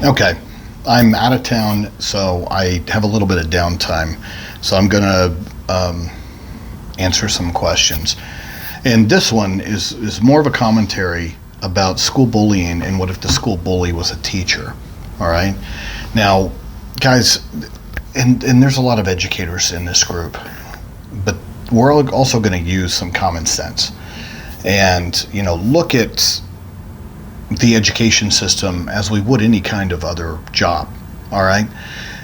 Okay, I'm out of town, so I have a little bit of downtime. So I'm going to answer some questions. And this one is more of a commentary about school bullying and what if the school bully was a teacher. All right? Now, guys, and there's a lot of educators in this group, but we're also going to use some common sense and, look at the education system as we would any kind of other job. All right?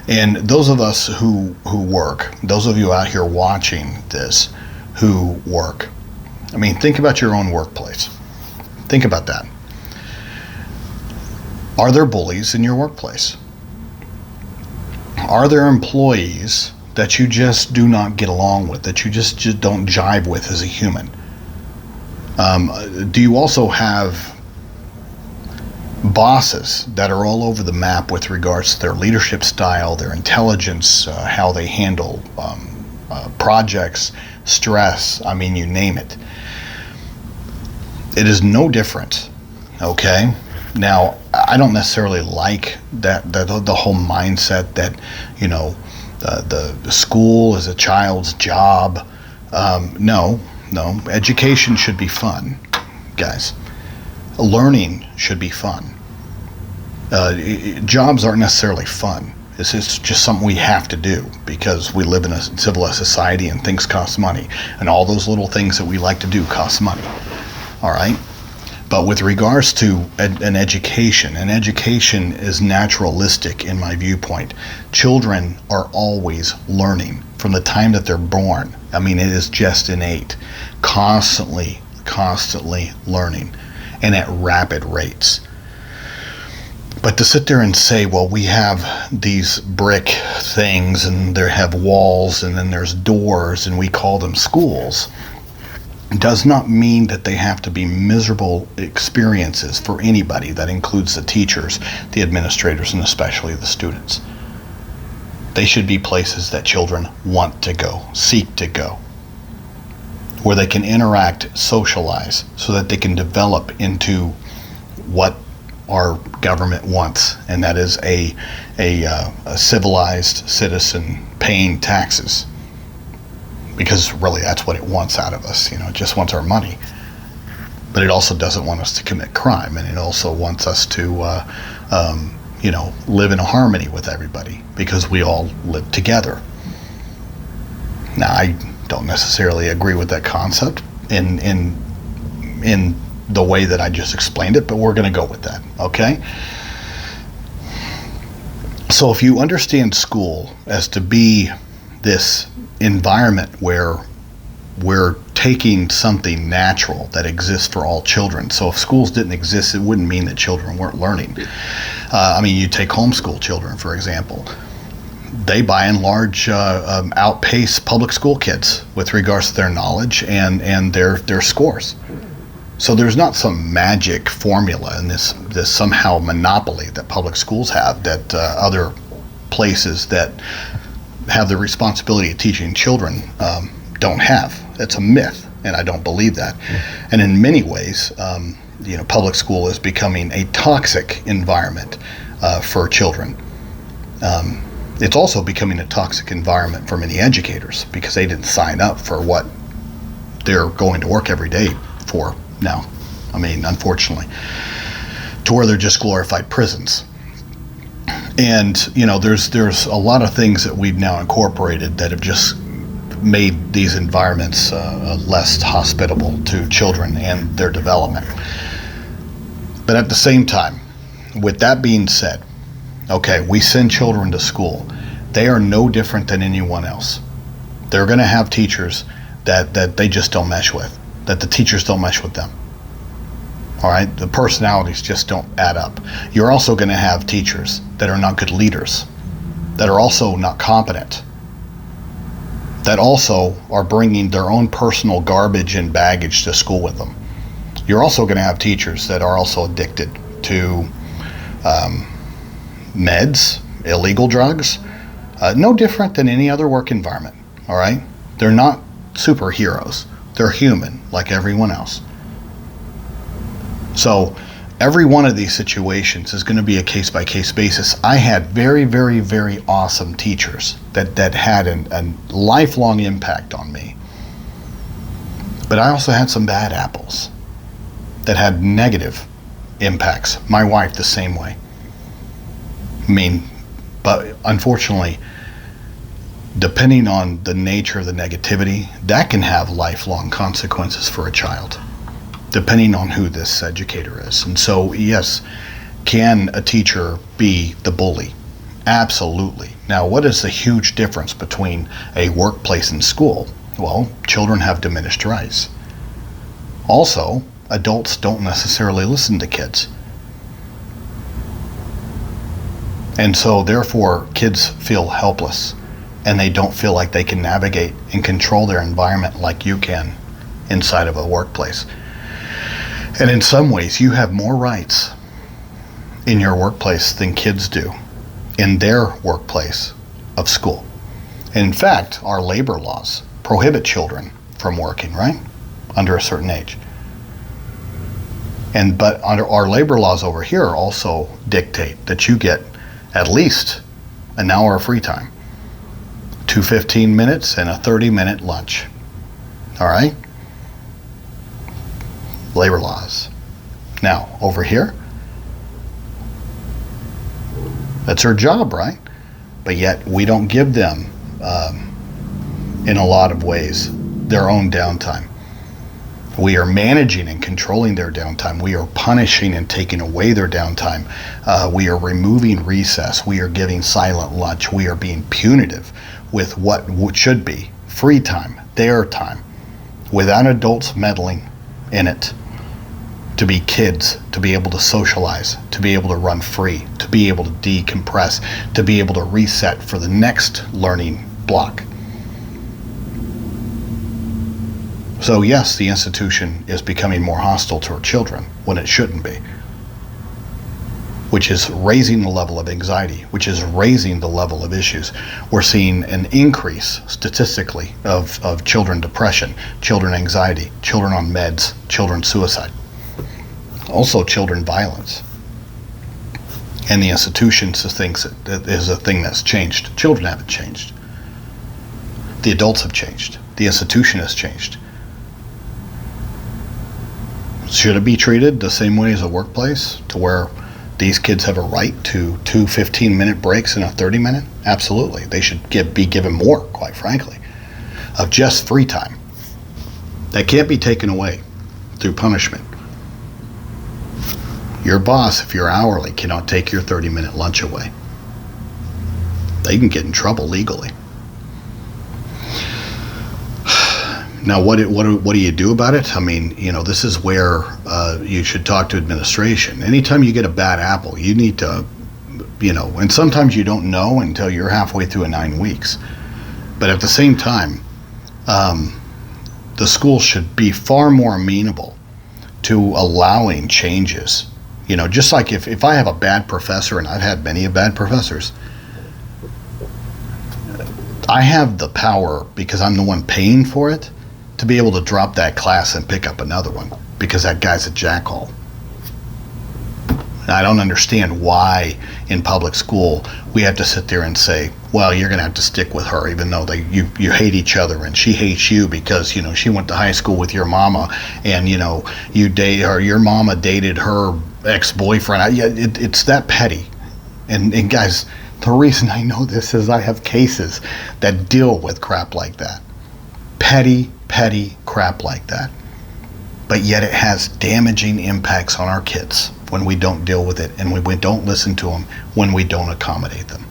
And those of us who work, those of you out here watching this who work, I mean, think about your own workplace. Think about that. Are there bullies in your workplace? Are there employees that you just do not get along with, that you just don't jive with as a human? Do you also have bosses that are all over the map with regards to their leadership style, their intelligence, how they handle projects, stress, I mean, you name it. It is no different, okay? Now, I don't necessarily like that the whole mindset that, the school is a child's job. No, education should be fun, guys. Learning should be fun. Jobs aren't necessarily fun. It's just something we have to do because we live in a civilized society and things cost money. And all those little things that we like to do cost money. All right? But with regards to an education is naturalistic in my viewpoint. Children are always learning from the time that they're born. I mean, it is just innate. Constantly learning, and at rapid rates. But to sit there and say, well, we have these brick things and they have walls and then there's doors and we call them schools, does not mean that they have to be miserable experiences for anybody. That includes the teachers, the administrators, and especially the students. They should be places that children want to go, seek to go, where they can interact, socialize, so that they can develop into what our government wants, and that is a civilized citizen paying taxes. Because really that's what it wants out of us. It just wants our money. But it also doesn't want us to commit crime, and it also wants us to live in harmony with everybody, because we all live together. Now, I don't necessarily agree with that concept in the way that I just explained it, but we're going to go with that, okay? So if you understand school as to be this environment where we're taking something natural that exists for all children. So if schools didn't exist, it wouldn't mean that children weren't learning. You take homeschool children, for example. They, by and large, outpace public school kids with regards to their knowledge and their scores. So there's not some magic formula in this somehow monopoly that public schools have that other places that have the responsibility of teaching children don't have. It's a myth, and I don't believe that. And in many ways, public school is becoming a toxic environment for children. It's also becoming a toxic environment for many educators because they didn't sign up for what they're going to work every day for now. I mean, unfortunately, to where they're just glorified prisons. And, there's a lot of things that we've now incorporated that have just made these environments less hospitable to children and their development. But at the same time, with that being said, okay, we send children to school. They are no different than anyone else. They're going to have teachers that they just don't mesh with, that the teachers don't mesh with them. All right, the personalities just don't add up. You're also going to have teachers that are not good leaders, that are also not competent, that also are bringing their own personal garbage and baggage to school with them. You're also going to have teachers that are also addicted to meds, illegal drugs, no different than any other work environment. All right, they're not superheroes. They're human like everyone else. So Every one of these situations is going to be a case-by-case basis. I had very, very, very awesome teachers that had a lifelong impact on me. But I also had some bad apples that had negative impacts. My wife the same way. I mean, but unfortunately, depending on the nature of the negativity, that can have lifelong consequences for a child, depending on who this educator is. And so, yes, can a teacher be the bully? Absolutely. Now, what is the huge difference between a workplace and school? Well, children have diminished rights. Also, adults don't necessarily listen to kids. And so, therefore, kids feel helpless, and they don't feel like they can navigate and control their environment like you can inside of a workplace. And in some ways, you have more rights in your workplace than kids do in their workplace of school. And in fact, our labor laws prohibit children from working, right? Under a certain age. But under our labor laws over here also dictate that you get at least an hour of free time, 2 15 minutes and a 30-minute lunch. All right? Labor laws. Now, over here, that's our job, right? But yet we don't give them, in a lot of ways, their own downtime. We are managing and controlling their downtime. We are punishing and taking away their downtime. We are removing recess. We are giving silent lunch. We are being punitive with what should be free time, their time, without adults meddling in it, to be kids, to be able to socialize, to be able to run free, to be able to decompress, to be able to reset for the next learning block. So yes, the institution is becoming more hostile toward children when it shouldn't be, which is raising the level of anxiety, which is raising the level of issues. We're seeing an increase statistically of children depression, children anxiety, children on meds, children suicide, also children violence. And the institution is a thing that's changed. Children haven't changed. The adults have changed. The institution has changed. Should it be treated the same way as a workplace, to where these kids have a right to 2 15-minute breaks and a 30-minute? Absolutely. They should be given more, quite frankly, of just free time. That can't be taken away through punishment. Your boss, if you're hourly, cannot take your 30-minute lunch away. They can get in trouble legally. Now, what do you do about it? I mean, this is where you should talk to administration. Anytime you get a bad apple, you need to, and sometimes you don't know until you're halfway through a 9 weeks. But at the same time, the school should be far more amenable to allowing changes. Just like if I have a bad professor, and I've had many bad professors, I have the power, because I'm the one paying for it, to be able to drop that class and pick up another one, because that guy's a jackhole. I don't understand why in public school we have to sit there and say, well, you're going to have to stick with her, even though you hate each other, and she hates you because she went to high school with your mama, and you date her, your mama dated her ex-boyfriend. It's that petty. And guys, the reason I know this is I have cases that deal with crap like that. Petty crap like that. But yet it has damaging impacts on our kids when we don't deal with it, and when we don't listen to them, when we don't accommodate them.